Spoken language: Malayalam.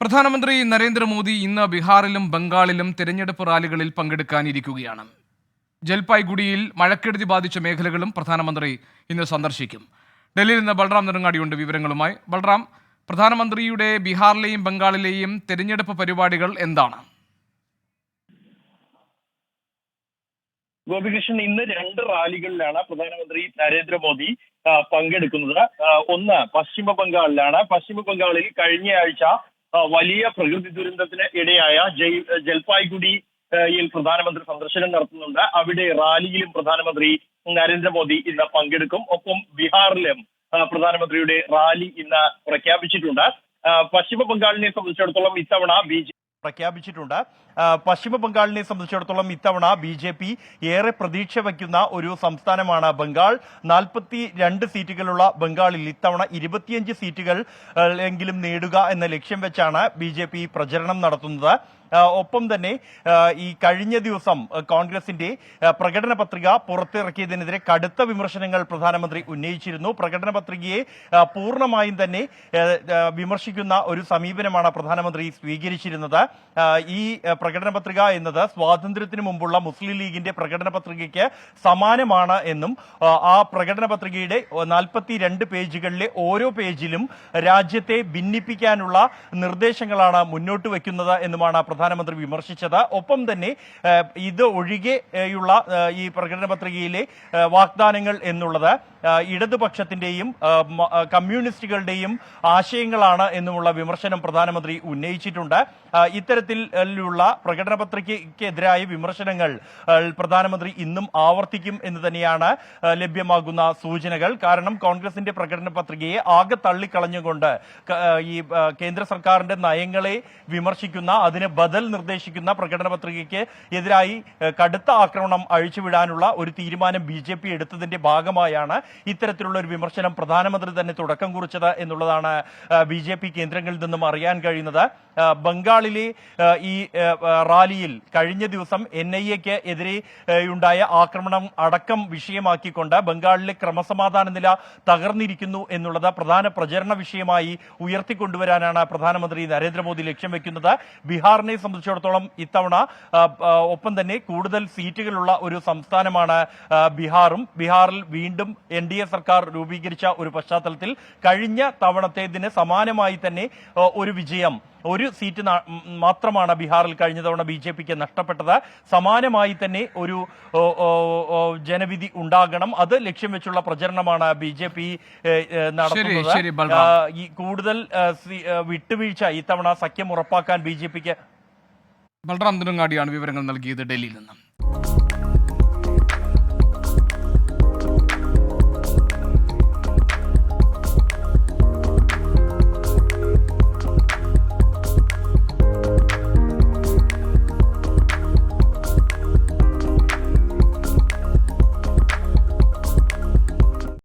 പ്രധാനമന്ത്രി നരേന്ദ്രമോദി ഇന്ന് ബീഹാറിലും ബംഗാളിലും തെരഞ്ഞെടുപ്പ് റാലികളിൽ പങ്കെടുക്കാനിരിക്കുകയാണ്. ജൽപായ്ഗുഡിയിൽ മഴക്കെടുതി ബാധിച്ച മേഖലകളും പ്രധാനമന്ത്രി ഇന്ന് സന്ദർശിക്കും. ഡൽഹിയിൽ നിന്ന് ബൽറാം നെടുങ്ങാടിയുണ്ട് വിവരങ്ങളുമായി. ബൽറാം, പ്രധാനമന്ത്രിയുടെ ബീഹാറിലെയും ബംഗാളിലെയും തെരഞ്ഞെടുപ്പ് പരിപാടികൾ എന്താണ്? ഗോപികൃഷ്ണൻ, ഇന്ന് രണ്ട് റാലികളിലാണ് പ്രധാനമന്ത്രി നരേന്ദ്രമോദി പങ്കെടുക്കുന്നത്. ഒന്ന് പശ്ചിമ ബംഗാളിലാണ്. പശ്ചിമ ബംഗാളിൽ കഴിഞ്ഞയാഴ്ച വലിയ പ്രകൃതി ദുരന്തത്തിന് ഇടയായ ജൽപായ്ഗുഡിയിൽ പ്രധാനമന്ത്രി സന്ദർശനം നടത്തുന്നുണ്ട്. അവിടെ റാലിയിലും പ്രധാനമന്ത്രി നരേന്ദ്രമോദി ഇന്ന് പങ്കെടുക്കും. ഒപ്പം ബീഹാറിലും പ്രധാനമന്ത്രിയുടെ റാലി ഇന്ന് പ്രഖ്യാപിച്ചിട്ടുണ്ട്. പശ്ചിമ ബംഗാളിനെ സംബന്ധിച്ചിടത്തോളം ഇത്തവണ ബി ജെ പി ഏറെ പ്രതീക്ഷ വയ്ക്കുന്ന ഒരു സംസ്ഥാനമാണ് ബംഗാൾ. 42 സീറ്റുകളുള്ള ബംഗാളിൽ ഇത്തവണ 25 സീറ്റുകൾ എങ്കിലും നേടുക എന്ന ലക്ഷ്യം വെച്ചാണ് BJP പ്രചരണം നടത്തുന്നത്. ഒപ്പം തന്നെ ഈ കഴിഞ്ഞ ദിവസം കോൺഗ്രസിന്റെ പ്രകടന പത്രിക പുറത്തിറക്കിയതിനെതിരെ കടുത്ത വിമർശനങ്ങൾ പ്രധാനമന്ത്രി ഉന്നയിച്ചിരുന്നു. പ്രകടന പത്രികയെ പൂർണ്ണമായും തന്നെ വിമർശിക്കുന്ന ഒരു സമീപനമാണ് പ്രധാനമന്ത്രി സ്വീകരിച്ചിരുന്നത്. ഈ പ്രകടന പത്രിക എന്നത് സ്വാതന്ത്ര്യത്തിന് മുമ്പുള്ള മുസ്ലിം ലീഗിന്റെ പ്രകടന പത്രികയ്ക്ക് സമാനമാണ് എന്നും ആ പ്രകടന പത്രികയുടെ 42 പേജുകളിലെ ഓരോ പേജിലും രാജ്യത്തെ ഭിന്നിപ്പിക്കാനുള്ള നിർദ്ദേശങ്ങളാണ് മുന്നോട്ട് വയ്ക്കുന്നത് എന്നുമാണ് പ്രധാനമന്ത്രി വിമർശിച്ചത്. ഒപ്പം തന്നെ ഇത് ഒഴികെയുള്ള ഈ പ്രകടന പത്രികയിലെ വാഗ്ദാനങ്ങൾ എന്നുള്ളത് ഇടതുപക്ഷത്തിന്റെയും കമ്മ്യൂണിസ്റ്റുകളുടെയും ആശയങ്ങളാണ് എന്നുമുള്ള വിമർശനം പ്രധാനമന്ത്രി ഉന്നയിച്ചിട്ടുണ്ട്. ഇത്തരത്തിലുള്ള പ്രകടന പത്രികയ്ക്കെതിരായ വിമർശനങ്ങൾ പ്രധാനമന്ത്രി ഇന്നും ആവർത്തിക്കും എന്ന് തന്നെയാണ് ലഭ്യമാകുന്ന സൂചനകൾ. കാരണം കോൺഗ്രസിന്റെ പ്രകടന പത്രികയെ ആകെ തള്ളിക്കളഞ്ഞുകൊണ്ട് ഈ കേന്ദ്ര സർക്കാരിന്റെ നയങ്ങളെ വിമർശിക്കുന്ന, അതിന് ബദൽ നിർദ്ദേശിക്കുന്ന പ്രകടന പത്രികയ്ക്ക് എതിരായി കടുത്ത ആക്രമണം അഴിച്ചുവിടാനുള്ള ഒരു തീരുമാനം BJP എടുത്തതിന്റെ ഭാഗമായാണ് ഇത്തരത്തിലുള്ള ഒരു വിമർശനം പ്രധാനമന്ത്രി തന്നെ തുടക്കം കുറിച്ചത് എന്നുള്ളതാണ് BJP കേന്ദ്രങ്ങളിൽ നിന്നും അറിയാൻ കഴിയുന്നത്. ബംഗാളിലെ ഈ റാലിയിൽ കഴിഞ്ഞ ദിവസം NIA-ക്ക് എതിരെ ഉണ്ടായ ആക്രമണം അടക്കം വിഷയമാക്കിക്കൊണ്ട് ബംഗാളിലെ ക്രമസമാധാന നില തകർന്നിരിക്കുന്നു എന്നുള്ളത് പ്രധാന പ്രചരണ വിഷയമായി ഉയർത്തിക്കൊണ്ടുവരാനാണ് പ്രധാനമന്ത്രി നരേന്ദ്രമോദി ലക്ഷ്യം വെക്കുന്നത്. ബീഹാറിനെ സംബന്ധിച്ചിടത്തോളം ഇത്തവണ ഒപ്പം തന്നെ കൂടുതൽ സീറ്റുകളുള്ള ഒരു സംസ്ഥാനമാണ് ബീഹാറും. ബീഹാറിൽ വീണ്ടും NDA സർക്കാർ രൂപീകരിച്ച ഒരു പശ്ചാത്തലത്തിൽ കഴിഞ്ഞ തവണത്തേതിന് സമാനമായി തന്നെ ഒരു വിജയം, ഒരു സീറ്റ് മാത്രമാണ് ബീഹാറിൽ കഴിഞ്ഞ തവണ BJPക്ക് നഷ്ടപ്പെട്ടത്. സമാനമായി തന്നെ ഒരു ജനവിധി ഉണ്ടാകണം, അത് ലക്ഷ്യം വെച്ചുള്ള പ്രചരണമാണ് BJP നടത്തുന്നത്. ഈ കൂടുതൽ വിട്ടുവീഴ്ച ഇത്തവണ സഖ്യം ഉറപ്പാക്കാൻ BJPക്ക്. ബൽറാം നെടുങ്ങാടിയാണ് വിവരങ്ങൾ നൽകിയത് ഡൽഹിയിൽ നിന്ന്.